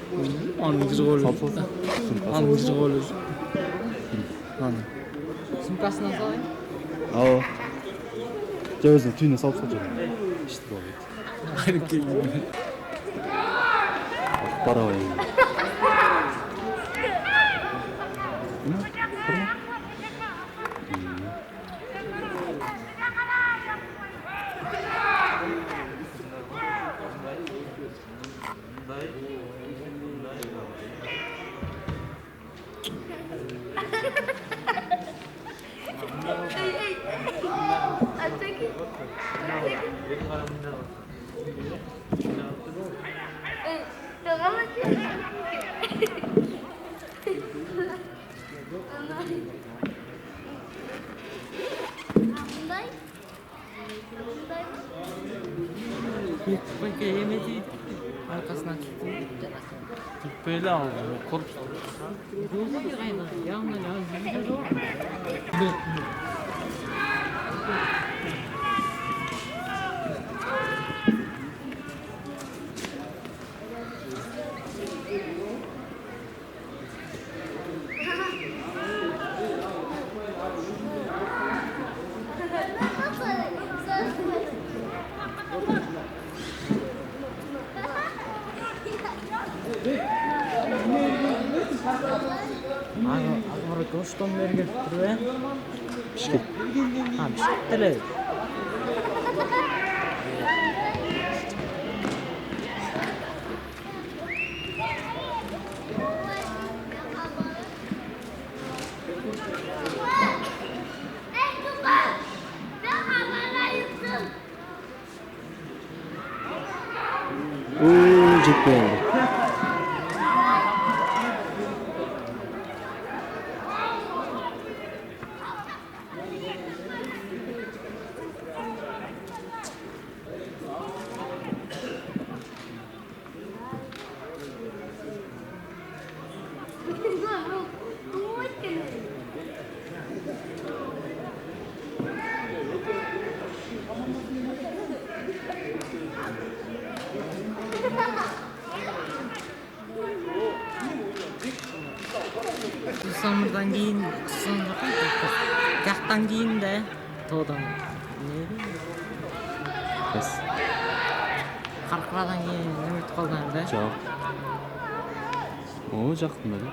Аның жырғолы. Аның жырғолы. Аның. Сумкасынан салайын. Ал. Жөзін түйіне салып сол жеріне. Ішті болайды. Айрып келді. Бара байын. Böyle yemedi. Arkasından tuttu. Böyle aldı. Korktu. Yanına lazım. Agora gostam mesmo de tudo, Pişkin. bir şey tele. Ciddi oldu. Samırdan giyin, gahtan giyin de to'dan. Kes. Qarqaradan keyin nima o'tib qolganda? Жоқ. О, жақтым бәле.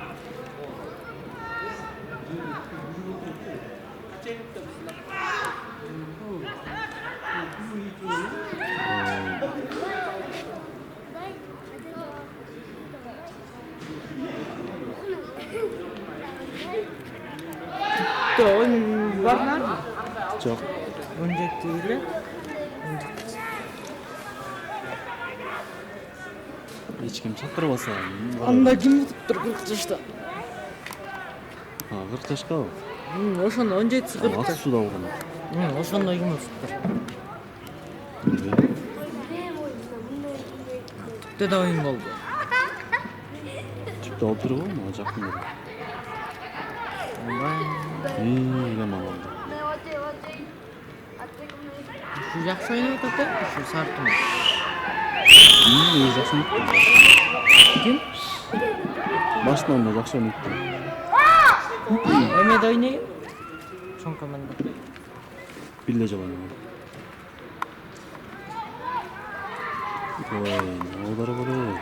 Oyun var mı? Жоқ. Önceki ile. Ешкім шақырбаса. Anda kim tutup dur 40 yaşta? 40 жашқа ол. Ошондо 17 40 Ас жаш. суда болған. Ошондо ким туtup dur? Тіпті oyun oldu. Тіпті алып тұр ғой, маған жақтым бәле. Еле мамамды. Şu жақсы ойнап атады, şu сартым. Жақсы ойнайды. Ким? Башынан да жақсы ойнайды. Эмеде ойнайын? Чоң команда. Билле жабаны. Ой, олдары бар ой.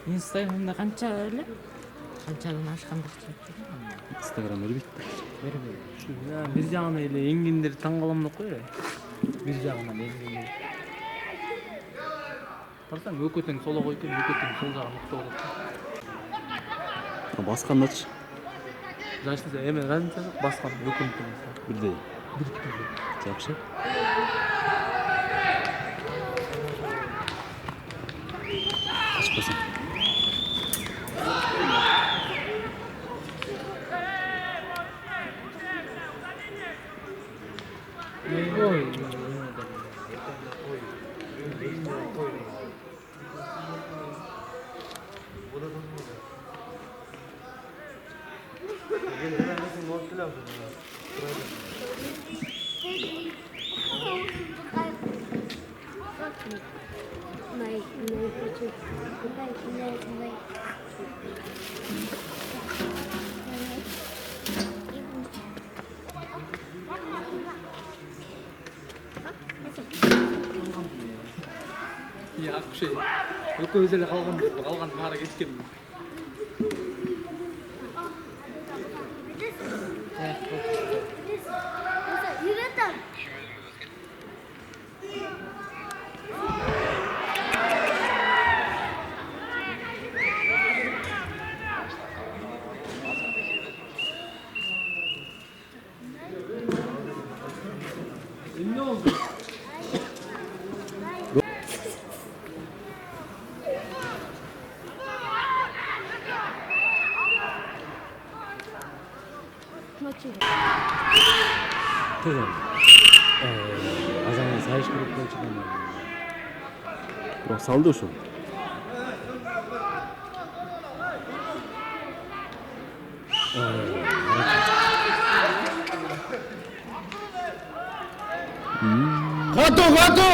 Instagram'da qancha ele? Qanchadan oshqanda Instagram bitti. Ya bir жағынан эле эңгендер таң калам деп кой. Bir жағынан эңгендер. Барсаң өкөтең сола койду, өкөтең сол жагы нукта болот. Басқандачы Жашында эме разница жок, баскан өкөтең. бірдей. Бир түрлүү. Жақсы. Ашпасың. Ой. Ya şey. Өкө өзеле калган баары кеткен. Ne oldu? Tezem. Azamın sayış kırıp koyacağım. Bırak saldı şu. Gato!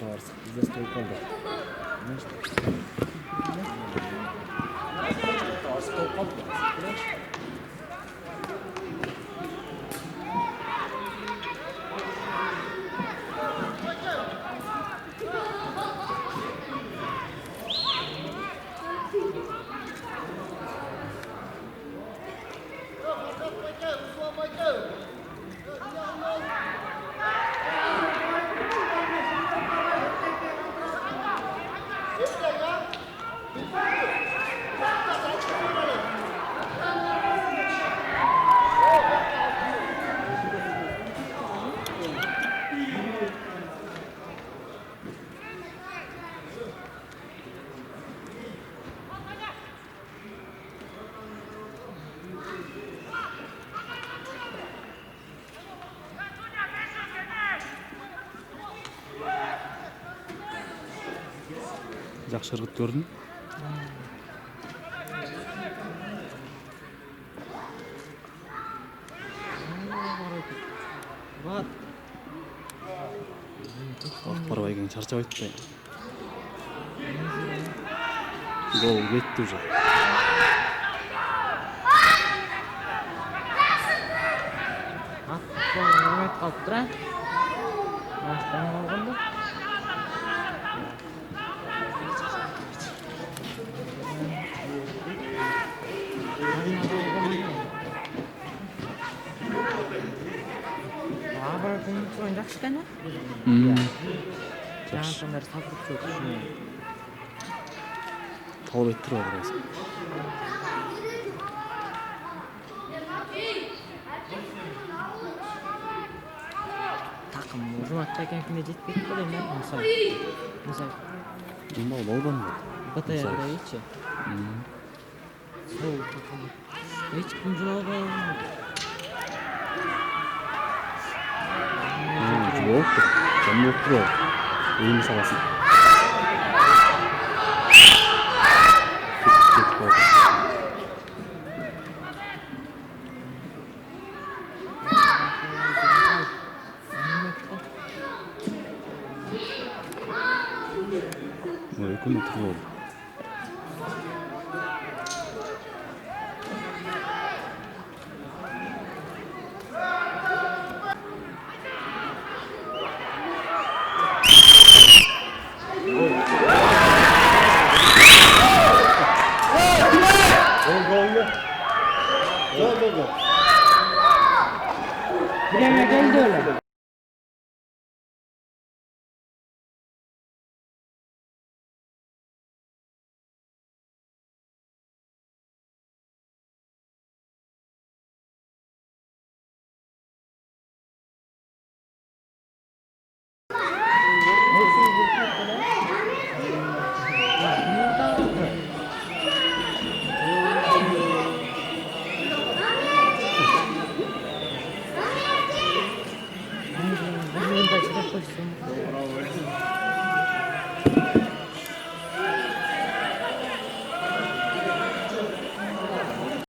Varsın, bizde stoy kaldı. Stoy kaldı. Жақсы ырғыт көрдің? Барбай келген шаршап айтты. Гол кетті уже. Қалыптыра. Бастан қалғанда. Абар күндіз ойын жақсы кәні? Жаңа сондар сапырып жоқ. Тауып еттір бар біраз. Takım Жұматта кәмкіне жетпек бұл емер, мысал. Жұмбал балдан ба? БТР'да ече. Сол такым. Ешкім жоғы. Жоқты. Жамын өтті бар. Үйімі саласын. Кетіп қалды. күнү тургула.